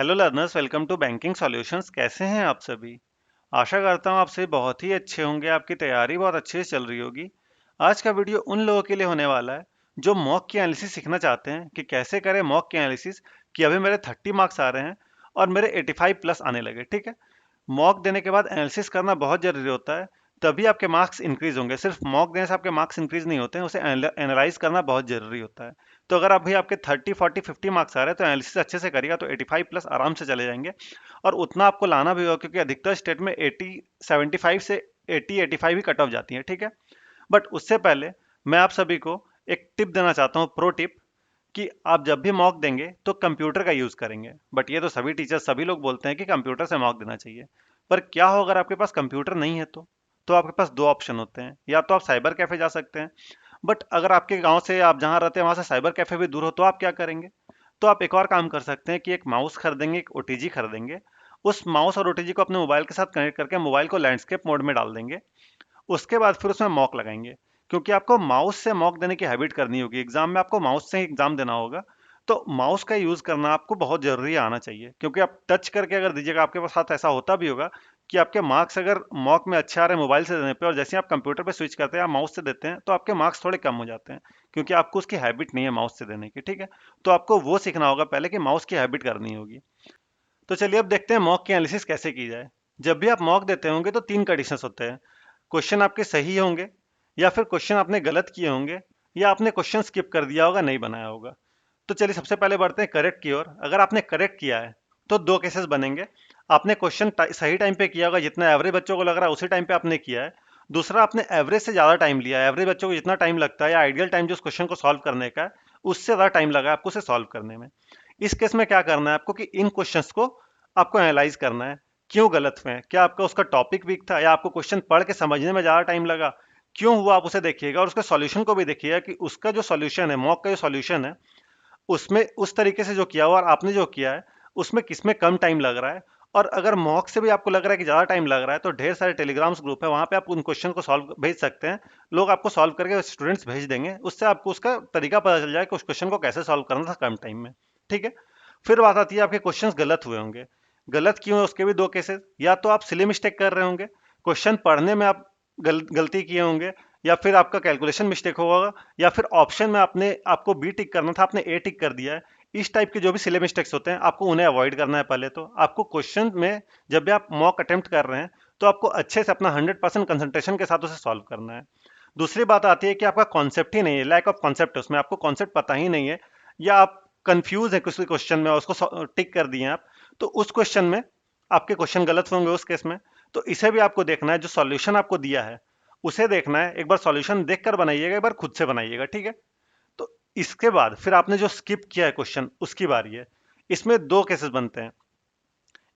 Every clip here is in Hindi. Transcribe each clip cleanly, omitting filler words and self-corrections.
Hello learners, welcome to banking solutions. कैसे हैं आप सभी? आशा करता हूँ आप सभी बहुत ही अच्छे होंगे, आपकी तैयारी बहुत अच्छे से चल रही होगी। आज का वीडियो उन लोगों के लिए होने वाला है जो मॉक की एनालिसिस सीखना चाहते हैं कि कैसे करें मॉक की एनालिसिस कि अभी मेरे 30 मार्क्स आ रहे हैं और मेरे 85 प्लस आने लगे। ठीक है, मॉक देने के बाद एनालिसिस करना बहुत जरूरी होता है, तभी आपके मार्क्स इंक्रीज होंगे। सिर्फ मॉक देने से आपके मार्क्स इंक्रीज नहीं होते हैं, उसे एनालाइज करना बहुत जरूरी होता है। तो अगर अभी आपके 30 40 50 मार्क्स आ रहे हैं तो एनालिसिस अच्छे से करिएगा तो 85 प्लस आराम से चले जाएंगे। और उतना आपको लाना भी होगा क्योंकि अधिकतर स्टेट में 80 75 से 80 85 ही कट ऑफ जाती है। ठीक है, बट उससे पहले मैं आप सभी को एक टिप देना चाहता हूँ, प्रो टिप, कि आप जब भी मॉक देंगे तो कंप्यूटर का यूज करेंगे। बट ये तो सभी टीचर्स सभी लोग बोलते हैं कि कंप्यूटर से मॉक देना चाहिए। पर क्या हो अगर आपके पास कंप्यूटर नहीं है? तो आपके पास दो ऑप्शन होते हैं, या तो आप साइबर कैफे जा सकते हैं। बट अगर आपके गांव से आप जहां रहते हैं वहां से साइबर कैफे भी दूर हो तो आप क्या करेंगे? तो आप एक और काम कर सकते हैं कि एक माउस खरीदेंगे, एक ओटीजी खरीदेंगे। उस माउस और ओटीजी को अपने मोबाइल के साथ कनेक्ट करके मोबाइल को लैंडस्केप मोड में डाल देंगे। उसके बाद फिर उसमें मॉक लगाएंगे, क्योंकि आपको माउस से मॉक देने की हैबिट करनी होगी। एग्जाम में आपको माउस से एग्जाम देना होगा, तो माउस का यूज करना आपको बहुत जरूरी आना चाहिए। क्योंकि आप टच करके अगर दीजिएगा, आपके पास साथ ऐसा होता भी होगा कि आपके मार्क्स अगर मॉक में अच्छे आ रहे हैं मोबाइल से देने पे, और जैसे ही आप कंप्यूटर पे स्विच करते हैं, आप माउस से देते हैं, तो आपके मार्क्स थोड़े कम हो जाते हैं, क्योंकि आपको उसकी हैबिट नहीं है माउस से देने की। ठीक है, तो आपको वो सीखना होगा पहले कि माउस की हैबिट करनी होगी। तो चलिए अब देखते हैं मॉक की एनालिसिस कैसे की जाए। जब भी आप मॉक देते होंगे तो तीन कंडीशंस होते हैं। क्वेश्चन आपके सही होंगे, या फिर क्वेश्चन आपने गलत किए होंगे, या आपने क्वेश्चन स्किप कर दिया होगा, नहीं बनाया होगा। तो चलिए सबसे पहले बढ़ते हैं करेक्ट की ओर। अगर आपने करेक्ट किया है तो दो केसेस बनेंगे। आपने क्वेश्चन सही टाइम पे किया होगा, जितना एवरेज बच्चों को लग रहा है उसी टाइम पे आपने किया है। दूसरा, आपने एवरेज से ज़्यादा टाइम लिया है। एवरेज बच्चों को जितना टाइम लगता है या आइडियल टाइम जो उस क्वेश्चन को सॉल्व करने का है, उससे ज़्यादा टाइम लगा है आपको उसे सॉल्व करने में। इस केस में क्या करना है आपको कि इन क्वेश्चंस को आपको एनालाइज करना है। क्यों गलत हुए हैं? क्या आपका उसका टॉपिक वीक था, या आपको क्वेश्चन पढ़ के समझने में ज़्यादा टाइम लगा? क्यों हुआ आप उसे देखिएगा, और उसके सॉल्यूशन को भी देखिएगा कि उसका जो सॉल्यूशन है, मॉक का जो सॉल्यूशन है, उसमें उस तरीके से जो किया हुआ और आपने जो किया है उसमें किसमें कम टाइम लग रहा है। और अगर मॉक से भी आपको लग रहा है कि ज़्यादा टाइम लग रहा है, तो ढेर सारे टेलीग्राम्स ग्रुप है, वहाँ पे आप उन क्वेश्चन को सॉल्व भेज सकते हैं। लोग आपको सॉल्व करके स्टूडेंट्स भेज देंगे, उससे आपको उसका तरीका पता चल जाए कि उस क्वेश्चन को कैसे सॉल्व करना था कम टाइम में। ठीक है, फिर बात आती है आपके क्वेश्चंस गलत हुए होंगे। गलत क्यों है उसके भी दो केसेस। या तो आप सिली मिस्टेक कर रहे होंगे, क्वेश्चन पढ़ने में आप गलती किए होंगे, या फिर आपका कैलकुलेशन मिस्टेक होगा, या फिर ऑप्शन में आपने आपको बी टिक करना था, आपने ए टिक कर दिया है। इस टाइप के जो भी सिले मिस्टेक्स होते हैं आपको उन्हें अवॉइड करना है। पहले तो आपको क्वेश्चन में जब भी आप मॉक अटेम्प्ट कर रहे हैं तो आपको अच्छे से अपना 100% कंसंट्रेशन के साथ उसे सॉल्व करना है। दूसरी बात आती है कि आपका कॉन्सेप्ट ही नहीं है, लैक ऑफ कॉन्सेप्ट है उसमें, आपको कॉन्सेप्ट पता ही नहीं है, या आप कंफ्यूज है किसी क्वेश्चन में और उसको टिक कर दिए हैं आप, तो उस क्वेश्चन में आपके क्वेश्चन गलत होंगे उस केस में। तो इसे भी आपको देखना है, जो सॉल्यूशन आपको दिया है उसे देखना है। एक बार सॉल्यूशन देखकर बनाइएगा, एक बार खुद से बनाइएगा। ठीक है, तो इसके बाद फिर आपने जो स्किप किया है क्वेश्चन, उसकी बारी है। इसमें दो केसेस बनते हैं।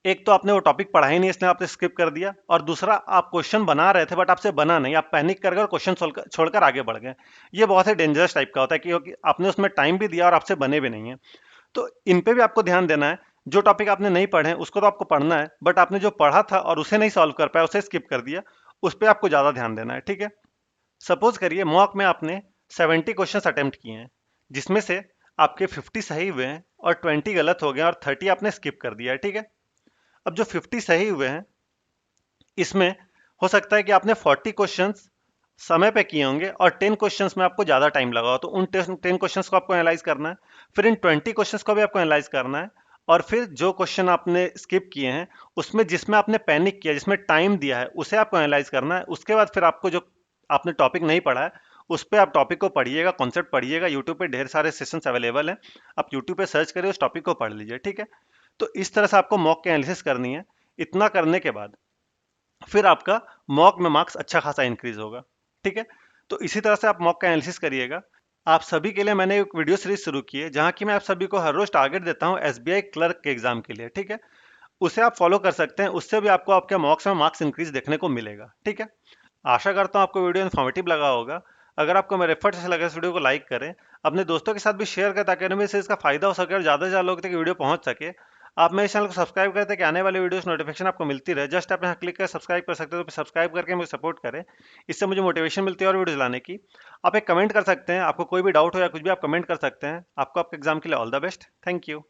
एक तो आपने वो टॉपिक पढ़ा ही नहीं इसलिए आपने स्किप कर दिया, और दूसरा आप क्वेश्चन बना रहे थे बट आपसे बना नहीं, आप पैनिक कर गए और क्वेश्चन छोड़कर आगे बढ़ गए। ये बहुत ही डेंजरस टाइप का होता है, क्योंकि आपने उसमें टाइम भी दिया और आपसे बने भी नहीं है। तो इन पे भी आपको ध्यान देना है। जो टॉपिक आपने नहीं पढ़े हैं उसको तो आपको पढ़ना है, बट आपने जो पढ़ा था और उसे नहीं सॉल्व कर पाया, उसे स्किप कर दिया, उस पर आपको ज़्यादा ध्यान देना है। ठीक है, सपोज करिए मॉक में आपने 70 क्वेश्चन अटेम्प्ट किए हैं, जिसमें से आपके 50 सही हुए हैं और 20 गलत हो गए और 30 आपने स्किप कर दिया है। ठीक है, अब जो 50 सही हुए हैं, इसमें हो सकता है कि आपने 40 क्वेश्चंस समय पे किए होंगे और 10 क्वेश्चंस में आपको ज़्यादा टाइम लगा हो, तो उन 10 क्वेश्चंस को आपको एनालाइज करना है। फिर इन 20 क्वेश्चंस को भी आपको एनालाइज करना है। और फिर जो क्वेश्चन आपने स्किप किए हैं, उसमें जिसमें आपने पैनिक किया, जिसमें टाइम दिया है, उसे आपको एनालाइज करना है। उसके बाद फिर आपको जो आपने टॉपिक नहीं पढ़ा है, उस पर आप टॉपिक को पढ़िएगा, कॉन्सेप्ट पढ़िएगा। यूट्यूब पे ढेर सारे सेशंस अवेलेबल हैं, आप यूट्यूब पे सर्च करिए, उस टॉपिक को पढ़ लीजिए। ठीक है, तो इस तरह से आपको मॉक की एनालिसिस करनी है। इतना करने के बाद फिर आपका मॉक में मार्क्स अच्छा खासा इंक्रीज होगा। ठीक है, तो इसी तरह से आप मॉक का एनालिसिस करिएगा। आप सभी के लिए मैंने एक वीडियो सीरीज शुरू की है, जहां की मैं आप सभी को हर रोज टारगेट देता हूं एसबीआई क्लर्क के एग्जाम के लिए। ठीक है, उसे आप फॉलो कर सकते हैं, उससे भी आपको आपके मॉक्स में मार्क्स इंक्रीज देखने को मिलेगा। ठीक है, आशा करता हूं आपको वीडियो इन्फॉर्मेटिव लगा होगा। अगर आपको मेरे एफर्ट्स से लगे, इस वीडियो को लाइक करें, अपने दोस्तों के साथ भी शेयर करें, ताकि उन्हें भी इसका फायदा हो सके और ज़्यादा से ज़्यादा लोग तक वीडियो पहुंच सके। आप मेरे चैनल को सब्सक्राइब करें ताकि आने वाली वीडियोस नोटिफिकेशन आपको मिलती रहे। जस्ट आप यहाँ क्लिक कर सब्सक्राइब कर सकते हो, तो सब्सक्राइब करके मुझे सपोर्ट करें, इससे मुझे मोटिवेशन मिलती है और वीडियोस लाने की। आप एक कमेंट कर सकते हैं, आपको कोई भी डाउट हो या कुछ भी आप कमेंट कर सकते हैं। आपको आपके एग्जाम के लिए all the best. Thank you.